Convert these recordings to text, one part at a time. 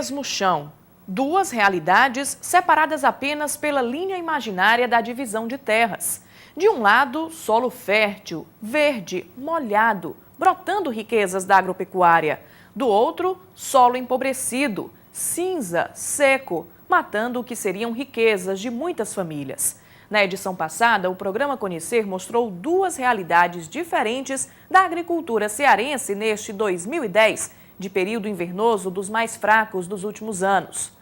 mesmo chão. Duas realidades separadas apenas pela linha imaginária da divisão de terras. De um lado, solo fértil, verde, molhado, brotando riquezas da agropecuária. Do outro, solo empobrecido, cinza, seco, matando o que seriam riquezas de muitas famílias. Na edição passada, o programa Conhecer mostrou duas realidades diferentes da agricultura cearense neste 2010, de período invernoso dos mais fracos dos últimos anos.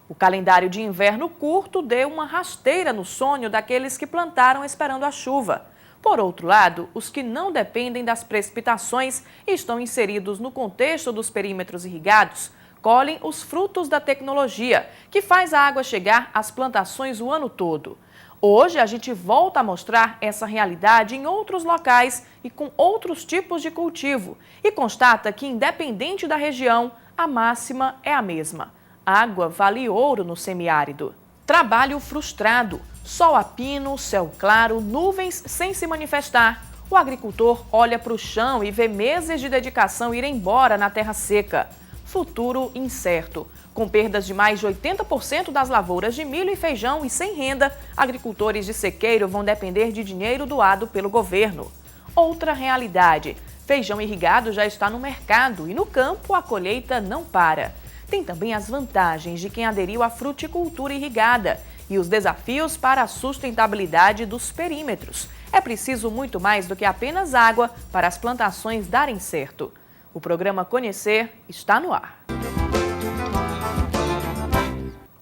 O calendário de inverno curto deu uma rasteira no sonho daqueles que plantaram esperando a chuva. Por outro lado, os que não dependem das precipitações e estão inseridos no contexto dos perímetros irrigados, colhem os frutos da tecnologia, que faz a água chegar às plantações o ano todo. Hoje a gente volta a mostrar essa realidade em outros locais e com outros tipos de cultivo e constata que, independente da região, a máxima é a mesma. Água vale ouro no semiárido. Trabalho frustrado, sol a pino, céu claro, nuvens sem se manifestar. O agricultor olha para o chão e vê meses de dedicação ir embora na terra seca. Futuro incerto. Com perdas de mais de 80% das lavouras de milho e feijão e sem renda, agricultores de Sequeiro vão depender de dinheiro doado pelo governo. Outra realidade: feijão irrigado já está no mercado e no campo a colheita não para. Tem também as vantagens de quem aderiu à fruticultura irrigada e os desafios para a sustentabilidade dos perímetros. É preciso muito mais do que apenas água para as plantações darem certo. O programa Conhecer está no ar.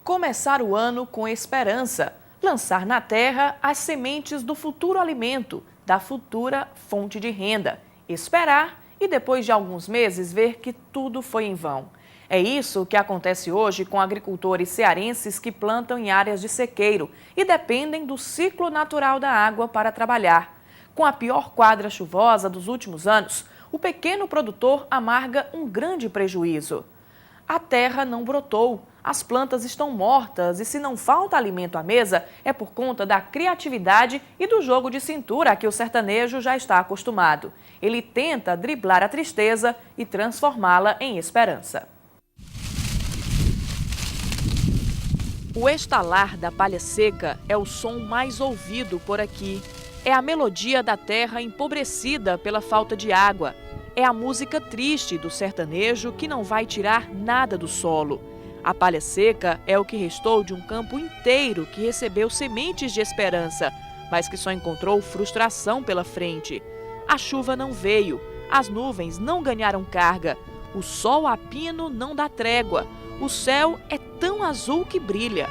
Começar o ano com esperança. Lançar na terra as sementes do futuro alimento, da futura fonte de renda. Esperar e depois de alguns meses ver que tudo foi em vão. É isso que acontece hoje com agricultores cearenses que plantam em áreas de sequeiro e dependem do ciclo natural da água para trabalhar. Com a pior quadra chuvosa dos últimos anos, o pequeno produtor amarga um grande prejuízo. A terra não brotou, as plantas estão mortas e se não falta alimento à mesa é por conta da criatividade e do jogo de cintura a que o sertanejo já está acostumado. Ele tenta driblar a tristeza e transformá-la em esperança. O estalar da palha seca é o som mais ouvido por aqui. É a melodia da terra empobrecida pela falta de água. É a música triste do sertanejo que não vai tirar nada do solo. A palha seca é o que restou de um campo inteiro que recebeu sementes de esperança, mas que só encontrou frustração pela frente. A chuva não veio, as nuvens não ganharam carga, o sol a pino não dá trégua, o céu é tão azul que brilha.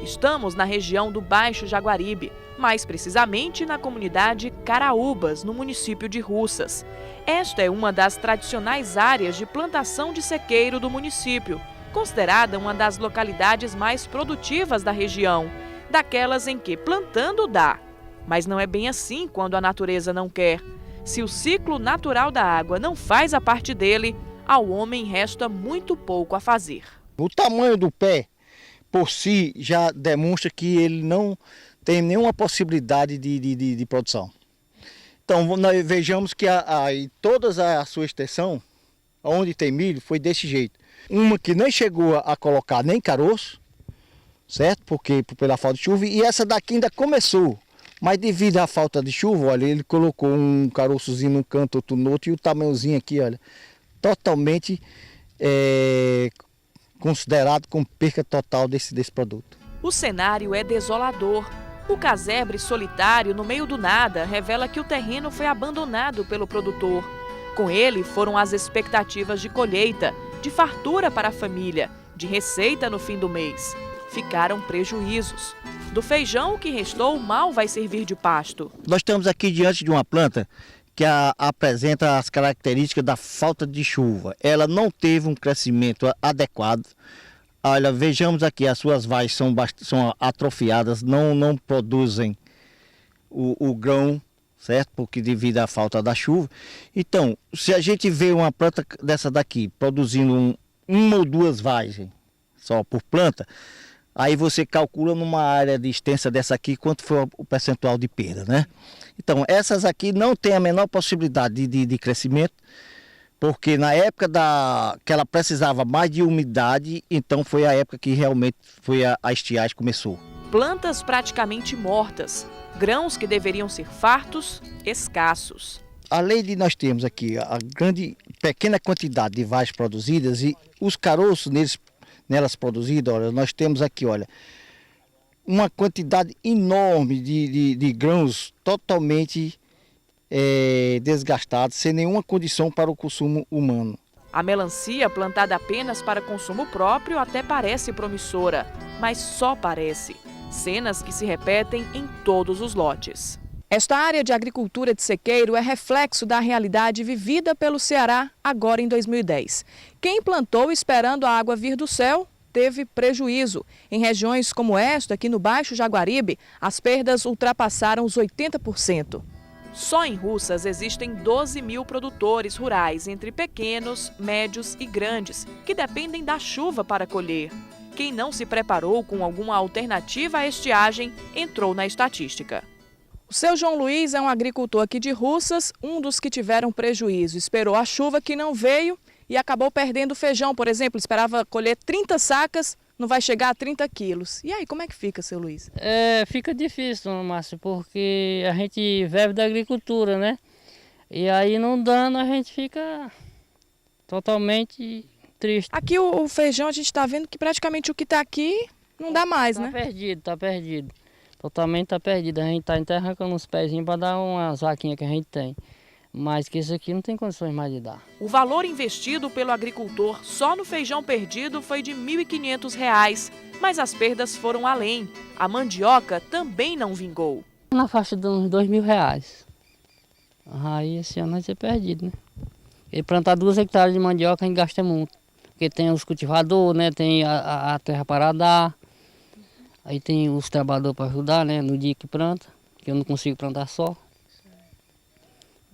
Estamos na região do Baixo Jaguaribe, mais precisamente na comunidade Caraúbas, no município de Russas. Esta é uma das tradicionais áreas de plantação de sequeiro do município, considerada uma das localidades mais produtivas da região, daquelas em que plantando dá. Mas não é bem assim quando a natureza não quer. Se o ciclo natural da água não faz a parte dele, ao homem resta muito pouco a fazer. O tamanho do pé por si já demonstra que ele não tem nenhuma possibilidade de produção. Então, nós vejamos que toda a sua extensão, onde tem milho, foi desse jeito. Uma que nem chegou a colocar nem caroço, certo? Porque pela falta de chuva, e essa daqui ainda começou. Mas devido à falta de chuva, olha, ele colocou um caroçozinho num canto, outro no outro, e o tamanhozinho aqui, olha, totalmente considerado como perca total desse produto. O cenário é desolador. O casebre solitário no meio do nada revela que o terreno foi abandonado pelo produtor. Com ele foram as expectativas de colheita, de fartura para a família, de receita no fim do mês. Ficaram prejuízos. Do feijão, o que restou mal vai servir de pasto. Nós estamos aqui diante de uma planta que apresenta as características da falta de chuva. Ela não teve um crescimento adequado. Olha, vejamos aqui, as suas vagens são atrofiadas, não produzem o grão, certo? Porque devido à falta da chuva. Então, se a gente vê uma planta dessa daqui produzindo uma ou duas vagens só por planta, aí você calcula numa área de extensa dessa aqui quanto foi o percentual de perda, né? Então, essas aqui não têm a menor possibilidade de crescimento, porque na época que ela precisava mais de umidade, então foi a época que realmente foi a estiagem começou. Plantas praticamente mortas, grãos que deveriam ser fartos, escassos. Além de nós termos aqui pequena quantidade de vagens produzidas e os caroços nelas produzidos, olha, nós temos aqui, olha, uma quantidade enorme de grãos totalmente desgastados, sem nenhuma condição para o consumo humano. A melancia, plantada apenas para consumo próprio, até parece promissora, mas só parece. Cenas que se repetem em todos os lotes. Esta área de agricultura de sequeiro é reflexo da realidade vivida pelo Ceará agora em 2010. Quem plantou esperando a água vir do céu teve prejuízo. Em regiões como esta, aqui no Baixo Jaguaribe, as perdas ultrapassaram os 80%. Só em Russas existem 12 mil produtores rurais, entre pequenos, médios e grandes, que dependem da chuva para colher. Quem não se preparou com alguma alternativa à estiagem entrou na estatística. O seu João Luiz é um agricultor aqui de Russas, um dos que tiveram prejuízo. Esperou a chuva que não veio e acabou perdendo o feijão, por exemplo. Esperava colher 30 sacas, não vai chegar a 30 quilos. E aí, como é que fica, seu Luiz? Fica difícil, Márcio, porque a gente vive da agricultura, né? E aí não dando, a gente fica totalmente triste. Aqui o feijão, a gente está vendo que praticamente o que está aqui não dá mais, né? Tá perdido. Totalmente tá perdido. A gente tá arrancando uns pezinhos para dar umas vaquinhas que a gente tem. Mas que isso aqui não tem condições mais de dar. O valor investido pelo agricultor só no feijão perdido foi de R$ 1.500, mas as perdas foram além. A mandioca também não vingou. Na faixa de uns R$2.000. Aí esse ano vai ser perdido, né? E plantar 2 hectares de mandioca a gente gasta muito. Porque tem os cultivadores, né? Tem a terra para dar. Aí tem os trabalhadores para ajudar, né? No dia que planta, que eu não consigo plantar só.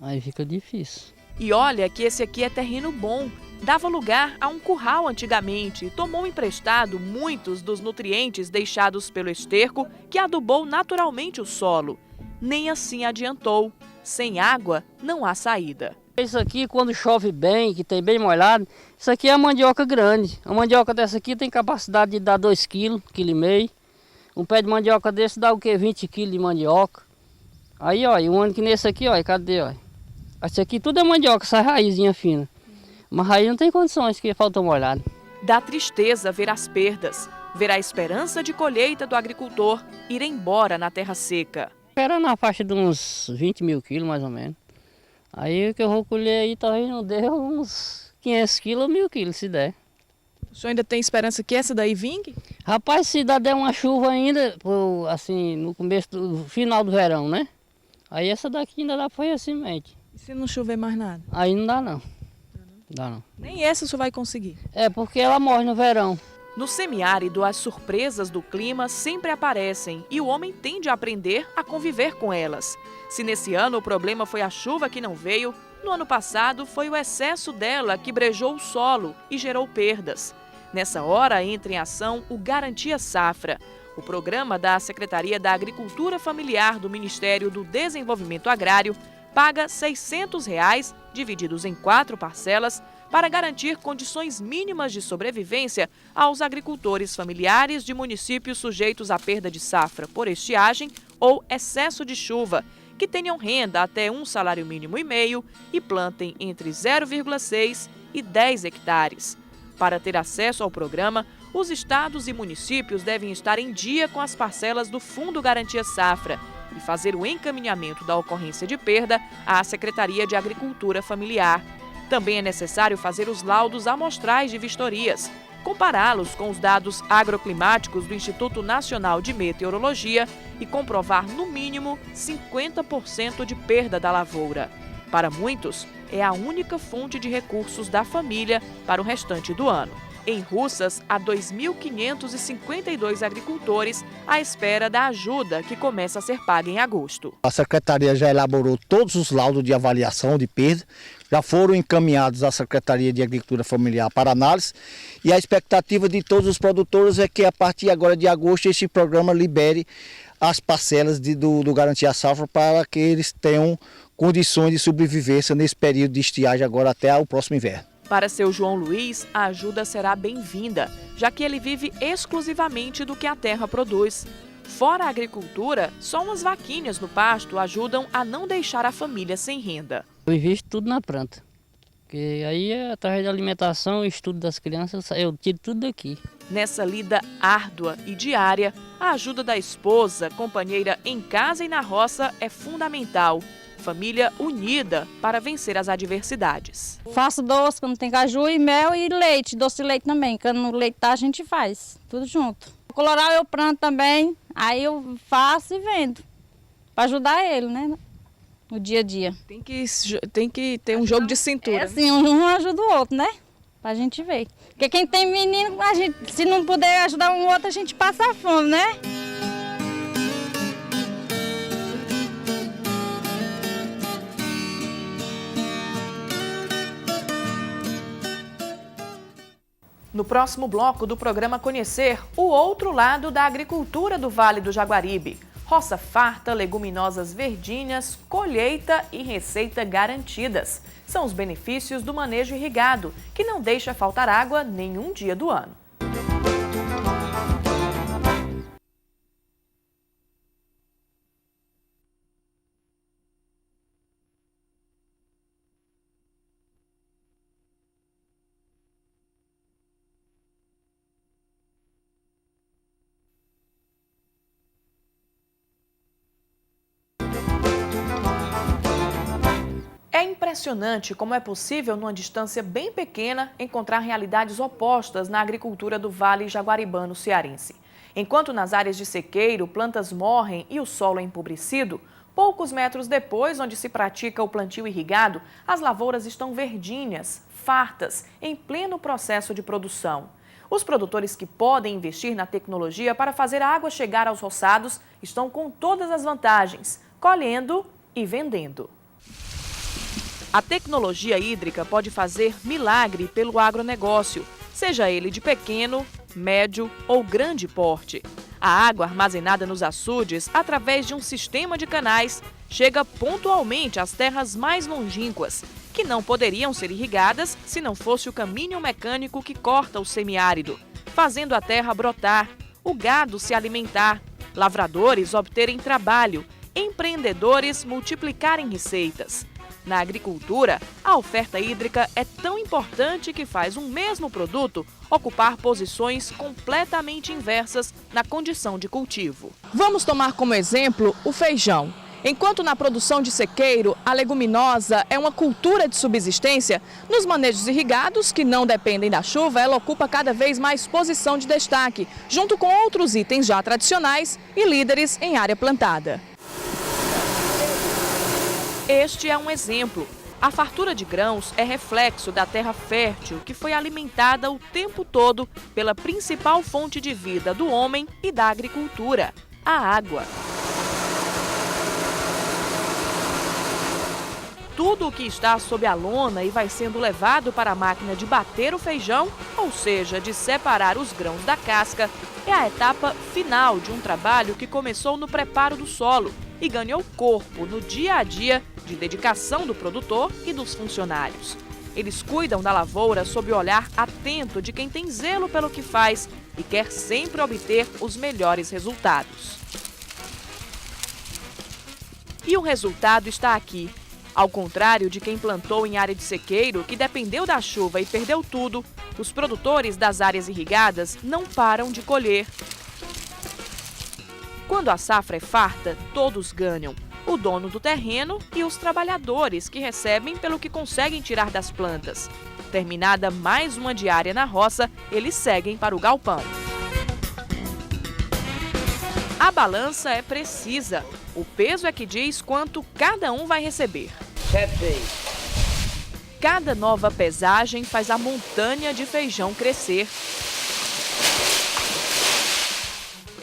Aí fica difícil. E olha que esse aqui é terreno bom. Dava lugar a um curral antigamente e tomou emprestado muitos dos nutrientes deixados pelo esterco que adubou naturalmente o solo. Nem assim adiantou. Sem água, não há saída. Isso aqui, quando chove bem, que tem bem molhado, isso aqui é a mandioca grande. A mandioca dessa aqui tem capacidade de dar 2 kg, 1,5 kg. Um pé de mandioca desse dá o quê? 20 kg de mandioca. Aí, ó, um ano que nesse aqui, ó, cadê, ó? Esse aqui tudo é mandioca, essa raizinha fina. Mas raiz não tem condições, que falta molhado. Dá tristeza ver as perdas, ver a esperança de colheita do agricultor ir embora na terra seca. Era na faixa de uns 20 mil quilos, mais ou menos. Aí o que eu vou colher aí, talvez não deu uns 500 quilos ou 1.000 quilos, se der. O senhor ainda tem esperança que essa daí vingue? Rapaz, se der uma chuva ainda, assim, no começo do final do verão, né? Aí essa daqui ainda dá para fazer a semente. E se não chover mais nada? Aí não dá não. Dá não. Nem essa o senhor vai conseguir? É porque ela morre no verão. No semiárido, as surpresas do clima sempre aparecem e o homem tende a aprender a conviver com elas. Se nesse ano o problema foi a chuva que não veio, no ano passado foi o excesso dela que brejou o solo e gerou perdas. Nessa hora entra em ação o Garantia Safra, o programa da Secretaria da Agricultura Familiar do Ministério do Desenvolvimento Agrário paga R$ 600, divididos em 4 parcelas, para garantir condições mínimas de sobrevivência aos agricultores familiares de municípios sujeitos à perda de safra por estiagem ou excesso de chuva, que tenham renda até um salário mínimo e meio e plantem entre 0,6 e 10 hectares. Para ter acesso ao programa, os estados e municípios devem estar em dia com as parcelas do Fundo Garantia Safra e fazer o encaminhamento da ocorrência de perda à Secretaria de Agricultura Familiar. Também é necessário fazer os laudos amostrais de vistorias, compará-los com os dados agroclimáticos do Instituto Nacional de Meteorologia e comprovar, no mínimo, 50% de perda da lavoura. Para muitos, é a única fonte de recursos da família para o restante do ano. Em Russas, há 2.552 agricultores à espera da ajuda que começa a ser paga em agosto. A Secretaria já elaborou todos os laudos de avaliação de perda, já foram encaminhados à Secretaria de Agricultura Familiar para análise e a expectativa de todos os produtores é que a partir agora de agosto esse programa libere as parcelas do Garantia Safra para que eles tenham condições de sobrevivência nesse período de estiagem agora até o próximo inverno. Para seu João Luiz, a ajuda será bem-vinda, já que ele vive exclusivamente do que a terra produz. Fora a agricultura, só umas vaquinhas no pasto ajudam a não deixar a família sem renda. Eu invisto tudo na planta, porque aí através da alimentação e estudo das crianças eu tiro tudo daqui. Nessa lida árdua e diária, a ajuda da esposa, companheira em casa e na roça é fundamental. Família unida para vencer as adversidades. Faço doce quando tem caju e mel e leite, doce de leite também. Quando no leite tá, a gente faz, tudo junto. O colorau eu planto também, aí eu faço e vendo, para ajudar ele, né, no dia a dia. Tem que ter um jogo de cintura. É assim, um ajuda o outro, né, pra gente ver. Porque quem tem menino, a gente, se não puder ajudar um outro, a gente passa fome, né? No próximo bloco do programa Conhecer o outro lado da agricultura do Vale do Jaguaribe. Roça farta, leguminosas verdinhas, colheita e receita garantidas. São os benefícios do manejo irrigado, que não deixa faltar água nenhum dia do ano. É impressionante como é possível, numa distância bem pequena, encontrar realidades opostas na agricultura do Vale Jaguaribano cearense. Enquanto nas áreas de sequeiro, plantas morrem e o solo é empobrecido, poucos metros depois, onde se pratica o plantio irrigado, as lavouras estão verdinhas, fartas, em pleno processo de produção. Os produtores que podem investir na tecnologia para fazer a água chegar aos roçados estão com todas as vantagens, colhendo e vendendo. A tecnologia hídrica pode fazer milagre pelo agronegócio, seja ele de pequeno, médio ou grande porte. A água armazenada nos açudes, através de um sistema de canais, chega pontualmente às terras mais longínquas, que não poderiam ser irrigadas se não fosse o caminho mecânico que corta o semiárido, fazendo a terra brotar, o gado se alimentar, lavradores obterem trabalho, empreendedores multiplicarem receitas. Na agricultura, a oferta hídrica é tão importante que faz um mesmo produto ocupar posições completamente inversas na condição de cultivo. Vamos tomar como exemplo o feijão. Enquanto na produção de sequeiro, a leguminosa é uma cultura de subsistência, nos manejos irrigados, que não dependem da chuva, ela ocupa cada vez mais posição de destaque, junto com outros itens já tradicionais e líderes em área plantada. Este é um exemplo. A fartura de grãos é reflexo da terra fértil que foi alimentada o tempo todo pela principal fonte de vida do homem e da agricultura, a água. Tudo o que está sob a lona e vai sendo levado para a máquina de bater o feijão, ou seja, de separar os grãos da casca, é a etapa final de um trabalho que começou no preparo do solo e ganhou corpo no dia a dia de dedicação do produtor e dos funcionários. Eles cuidam da lavoura sob o olhar atento de quem tem zelo pelo que faz e quer sempre obter os melhores resultados. E o resultado está aqui. Ao contrário de quem plantou em área de sequeiro, que dependeu da chuva e perdeu tudo, os produtores das áreas irrigadas não param de colher. Quando a safra é farta, todos ganham. O dono do terreno e os trabalhadores que recebem pelo que conseguem tirar das plantas. Terminada mais uma diária na roça, eles seguem para o galpão. A balança é precisa. O peso é que diz quanto cada um vai receber. Cada nova pesagem faz a montanha de feijão crescer.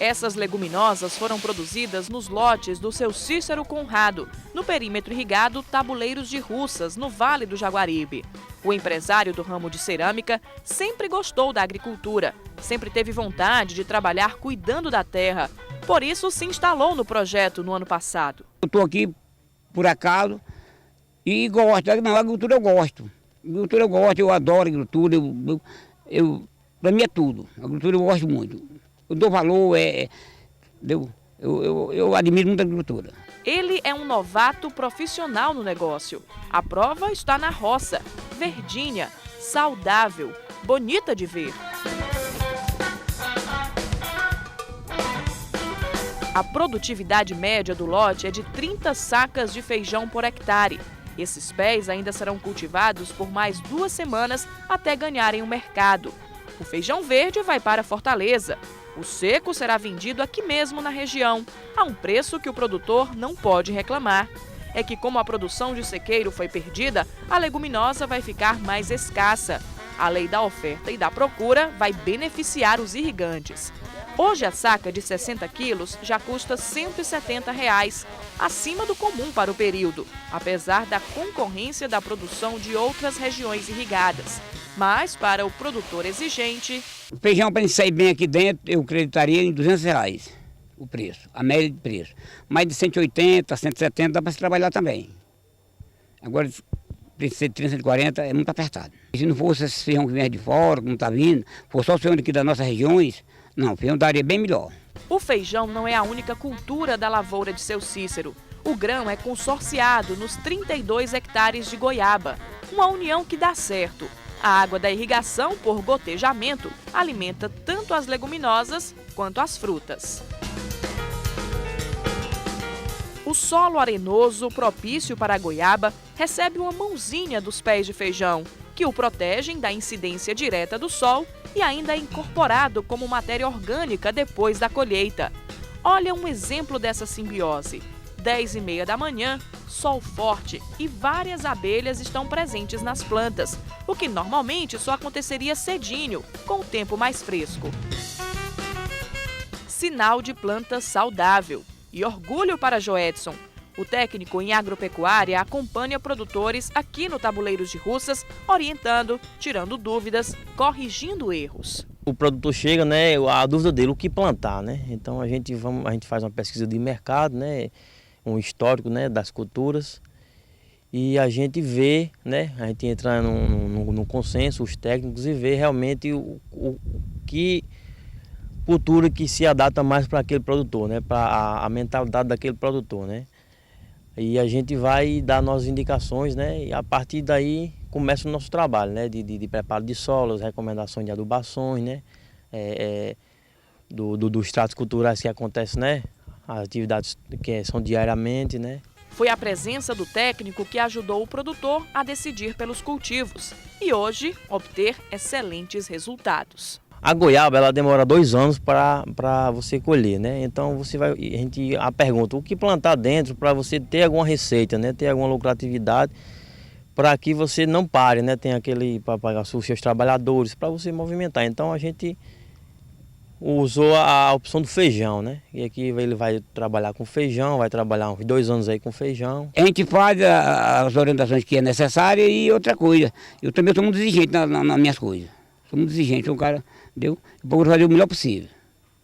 Essas leguminosas foram produzidas nos lotes do seu Cícero Conrado, no perímetro irrigado Tabuleiros de Russas, no Vale do Jaguaribe. O empresário do ramo de cerâmica sempre gostou da agricultura, sempre teve vontade de trabalhar cuidando da terra. Por isso, se instalou no projeto no ano passado. Eu estou aqui, por acaso, E gosto, não, agricultura eu gosto. Agricultura eu gosto, eu adoro agricultura, para mim é tudo. Agricultura eu gosto muito. Eu dou valor, eu admiro muito a agricultura. Ele é um novato profissional no negócio. A prova está na roça, verdinha, saudável, bonita de ver. A produtividade média do lote é de 30 sacas de feijão por hectare. Esses pés ainda serão cultivados por mais 2 semanas até ganharem um mercado. O feijão verde vai para Fortaleza. O seco será vendido aqui mesmo na região, a um preço que o produtor não pode reclamar. É que como a produção de sequeiro foi perdida, a leguminosa vai ficar mais escassa. A lei da oferta e da procura vai beneficiar os irrigantes. Hoje a saca de 60 quilos já custa R$ 170, acima do comum para o período, apesar da concorrência da produção de outras regiões irrigadas. Mas para o produtor exigente... O feijão, para sair bem aqui dentro, eu acreditaria em R$ 200 o preço, a média de preço. Mais de 180, 170 dá para se trabalhar também. Agora, preço de 30, 140 é muito apertado. Se não fosse esse feijão que vem de fora, como está vindo, fosse só o feijão aqui das nossas regiões, não, o feijão daria bem melhor. O feijão não é a única cultura da lavoura de Seu Cícero. O grão é consorciado nos 32 hectares de goiaba, uma união que dá certo. A água da irrigação por gotejamento alimenta tanto as leguminosas quanto as frutas. O solo arenoso, propício para a goiaba, recebe uma mãozinha dos pés de feijão, que o protegem da incidência direta do sol e ainda é incorporado como matéria orgânica depois da colheita. Olha um exemplo dessa simbiose. 10h30 da manhã, sol forte e várias abelhas estão presentes nas plantas, o que normalmente só aconteceria cedinho, com o tempo mais fresco. Sinal de planta saudável e orgulho para Joedson. O técnico em agropecuária acompanha produtores aqui no Tabuleiros de Russas, orientando, tirando dúvidas, corrigindo erros. O produtor chega, né, a dúvida dele, o que plantar, né? Então a gente faz uma pesquisa de mercado, né, um histórico, né, das culturas e a gente vê, né, a gente entra no consenso, os técnicos, e vê realmente o que cultura que se adapta mais para aquele produtor, né, para a mentalidade daquele produtor, né? E a gente vai dar nossas indicações, né? E a partir daí começa o nosso trabalho, né? De preparo de solos, recomendações de adubações, né? Dos tratos culturais que acontecem, né? As atividades que são diariamente, né? Foi a presença do técnico que ajudou o produtor a decidir pelos cultivos e hoje obter excelentes resultados. A goiaba, ela demora 2 anos para você colher, né? Então a pergunta, o que plantar dentro para você ter alguma receita, né? Ter alguma lucratividade, para que você não pare, né? Tem aquele para pagar os seus trabalhadores, para você movimentar. Então a gente usou a opção do feijão, né? E aqui ele vai trabalhar com feijão, vai trabalhar uns 2 anos aí com feijão. A gente faz as orientações que é necessária e outra coisa. Eu também sou muito exigente nas minhas coisas. Sou muito exigente, sou um cara, entendeu? Eu procuro fazer o melhor possível,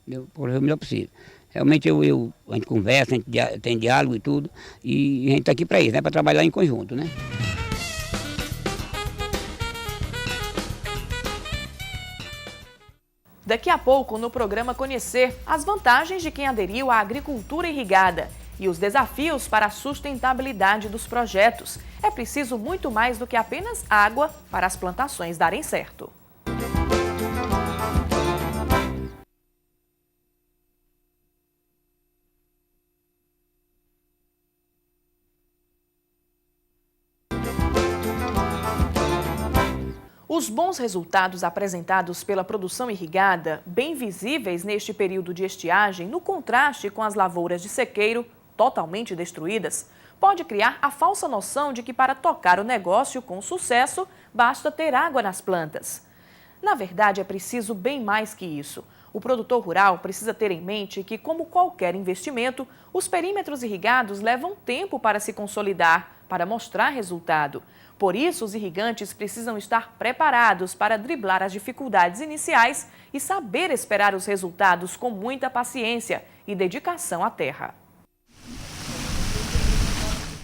entendeu? Procuro fazer o melhor possível. Realmente a gente conversa, a gente tem diálogo e tudo, e a gente está aqui para isso, né? Para trabalhar em conjunto, né? Daqui a pouco, no programa Conhecer, as vantagens de quem aderiu à agricultura irrigada e os desafios para a sustentabilidade dos projetos. É preciso muito mais do que apenas água para as plantações darem certo. Os bons resultados apresentados pela produção irrigada, bem visíveis neste período de estiagem, no contraste com as lavouras de sequeiro, totalmente destruídas, pode criar a falsa noção de que para tocar o negócio com sucesso, basta ter água nas plantas. Na verdade, é preciso bem mais que isso. O produtor rural precisa ter em mente que, como qualquer investimento, os perímetros irrigados levam tempo para se consolidar, para mostrar resultado. Por isso, os irrigantes precisam estar preparados para driblar as dificuldades iniciais e saber esperar os resultados com muita paciência e dedicação à terra.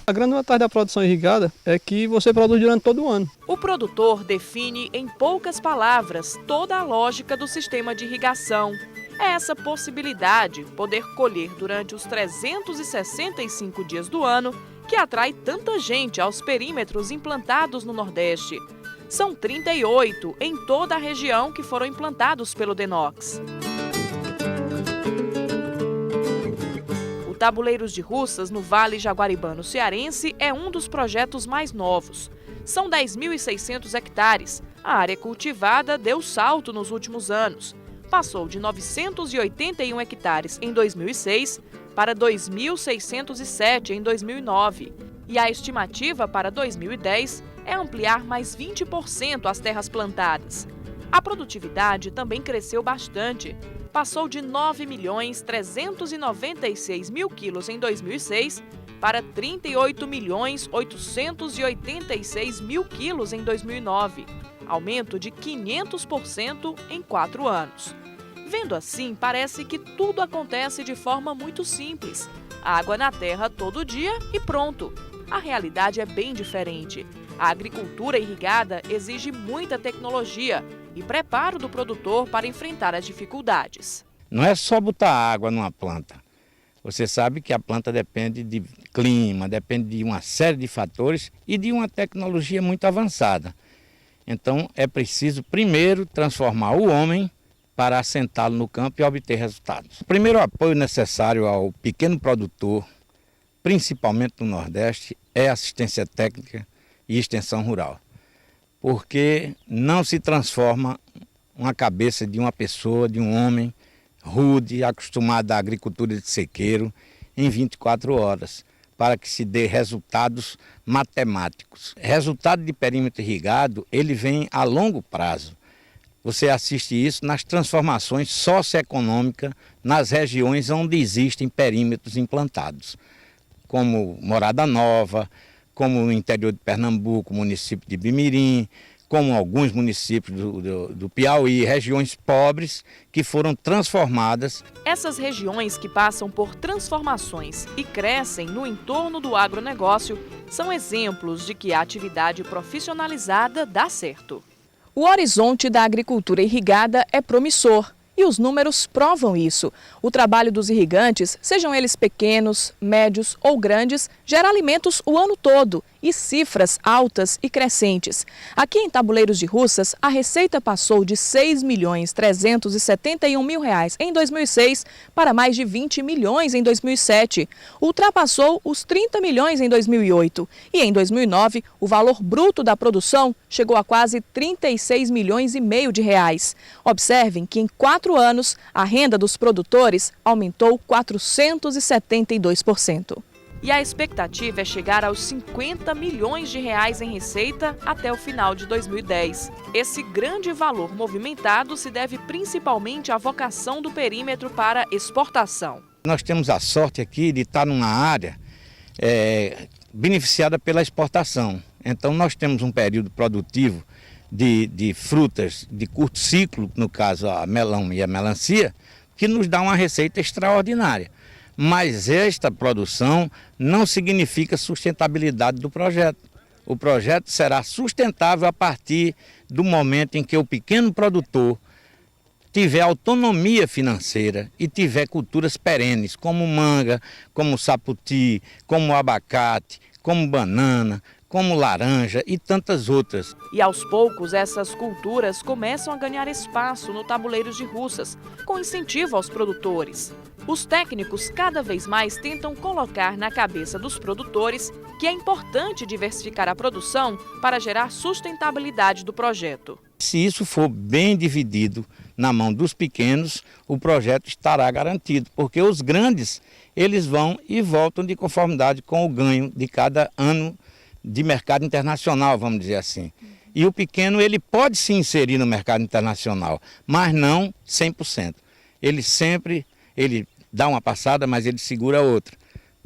A grande vantagem da produção irrigada é que você produz durante todo o ano. O produtor define em poucas palavras toda a lógica do sistema de irrigação. É essa possibilidade, poder colher durante os 365 dias do ano, que atrai tanta gente aos perímetros implantados no Nordeste. São 38 em toda a região que foram implantados pelo Denox. O Tabuleiros de Russas, no Vale Jaguaribano Cearense, é um dos projetos mais novos. São 10.600 hectares. A área cultivada deu salto nos últimos anos. Passou de 981 hectares em 2006 para 2.607 em 2009. E a estimativa para 2010 é ampliar mais 20% as terras plantadas. A produtividade também cresceu bastante. Passou de 9.396.000 quilos em 2006 para 38.886.000 quilos em 2009. Aumento de 500% em 4 anos. Vendo assim, parece que tudo acontece de forma muito simples. Água na terra todo dia e pronto. A realidade é bem diferente. A agricultura irrigada exige muita tecnologia e preparo do produtor para enfrentar as dificuldades. Não é só botar água numa planta. Você sabe que a planta depende de clima, depende de uma série de fatores e de uma tecnologia muito avançada. Então é preciso primeiro transformar o homem para assentá-lo no campo e obter resultados. O primeiro apoio necessário ao pequeno produtor, principalmente no Nordeste, é assistência técnica e extensão rural. Porque não se transforma uma cabeça de uma pessoa, de um homem rude, acostumado à agricultura de sequeiro, em 24 horas, para que se dê resultados matemáticos. Resultado de perímetro irrigado, ele vem a longo prazo. Você assiste isso nas transformações socioeconômicas nas regiões onde existem perímetros implantados, como Morada Nova, como no interior de Pernambuco, município de Bimirim, como alguns municípios do Piauí, regiões pobres que foram transformadas. Essas regiões que passam por transformações e crescem no entorno do agronegócio são exemplos de que a atividade profissionalizada dá certo. O horizonte da agricultura irrigada é promissor. E os números provam isso. O trabalho dos irrigantes, sejam eles pequenos, médios ou grandes, gera alimentos o ano todo e cifras altas e crescentes. Aqui em Tabuleiros de Russas, a receita passou de R$ 6.371.000 em 2006 para mais de 20 milhões em 2007. Ultrapassou os 30 milhões em 2008. E em 2009, o valor bruto da produção chegou a quase 36 milhões e meio de reais. Observem que em 4 anos, a renda dos produtores aumentou 472%. E a expectativa é chegar aos 50 milhões de reais em receita até o final de 2010. Esse grande valor movimentado se deve principalmente à vocação do perímetro para exportação. Nós temos a sorte aqui de estar numa área beneficiada pela exportação. Então nós temos um período produtivo de frutas de curto ciclo, no caso a melão e a melancia, que nos dá uma receita extraordinária. Mas esta produção não significa sustentabilidade do projeto. O projeto será sustentável a partir do momento em que o pequeno produtor tiver autonomia financeira e tiver culturas perenes, como manga, como saputi, como abacate, como banana, como laranja e tantas outras. E aos poucos essas culturas começam a ganhar espaço no Tabuleiros de Russas, com incentivo aos produtores. Os técnicos cada vez mais tentam colocar na cabeça dos produtores que é importante diversificar a produção para gerar sustentabilidade do projeto. Se isso for bem dividido na mão dos pequenos, o projeto estará garantido, porque os grandes, eles vão e voltam de conformidade com o ganho de cada ano de mercado internacional, vamos dizer assim. E o pequeno, ele pode se inserir no mercado internacional, mas não 100%. Ele dá uma passada, mas ele segura outra,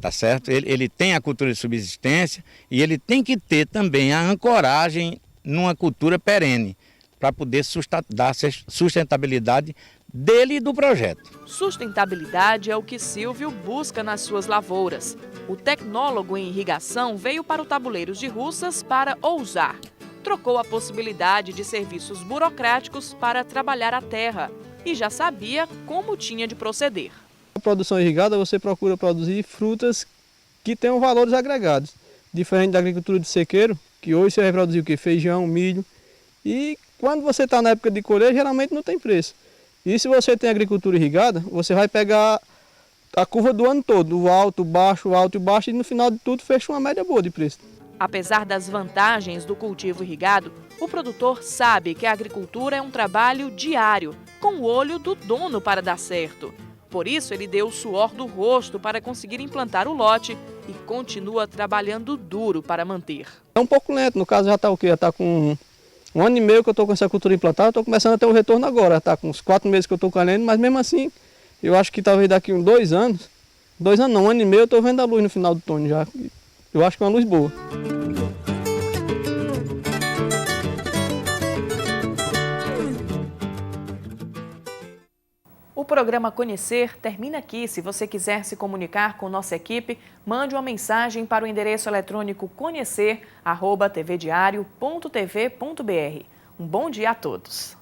tá certo? Ele tem a cultura de subsistência e ele tem que ter também a ancoragem numa cultura perene, para poder dar sustentabilidade dele e do projeto. Sustentabilidade é o que Silvio busca nas suas lavouras. O tecnólogo em irrigação veio para o Tabuleiros de Russas para ousar. Trocou a possibilidade de serviços burocráticos para trabalhar a terra e já sabia como tinha de proceder. A produção irrigada, você procura produzir frutas que tenham valores agregados. Diferente da agricultura de sequeiro, que hoje você vai produzir o quê? Feijão, milho. E quando você está na época de colher, geralmente não tem preço. E se você tem agricultura irrigada, você vai pegar a curva do ano todo, o alto, o baixo, e no final de tudo fecha uma média boa de preço. Apesar das vantagens do cultivo irrigado, o produtor sabe que a agricultura é um trabalho diário, com o olho do dono para dar certo. Por isso, ele deu o suor do rosto para conseguir implantar o lote e continua trabalhando duro para manter. É um pouco lento, no caso já está o quê? Já está com 1 ano e meio que eu estou com essa cultura implantada, estou começando a ter um retorno agora. Está com uns 4 meses que eu estou colhendo, mas mesmo assim, eu acho que talvez daqui uns 2 anos, 2 anos não, 1 ano e meio eu estou vendo a luz no final do túnel já. Eu acho que é uma luz boa. O programa Conhecer termina aqui. Se você quiser se comunicar com nossa equipe, mande uma mensagem para o endereço eletrônico conhecer@tvdiario.tv.br. Um bom dia a todos.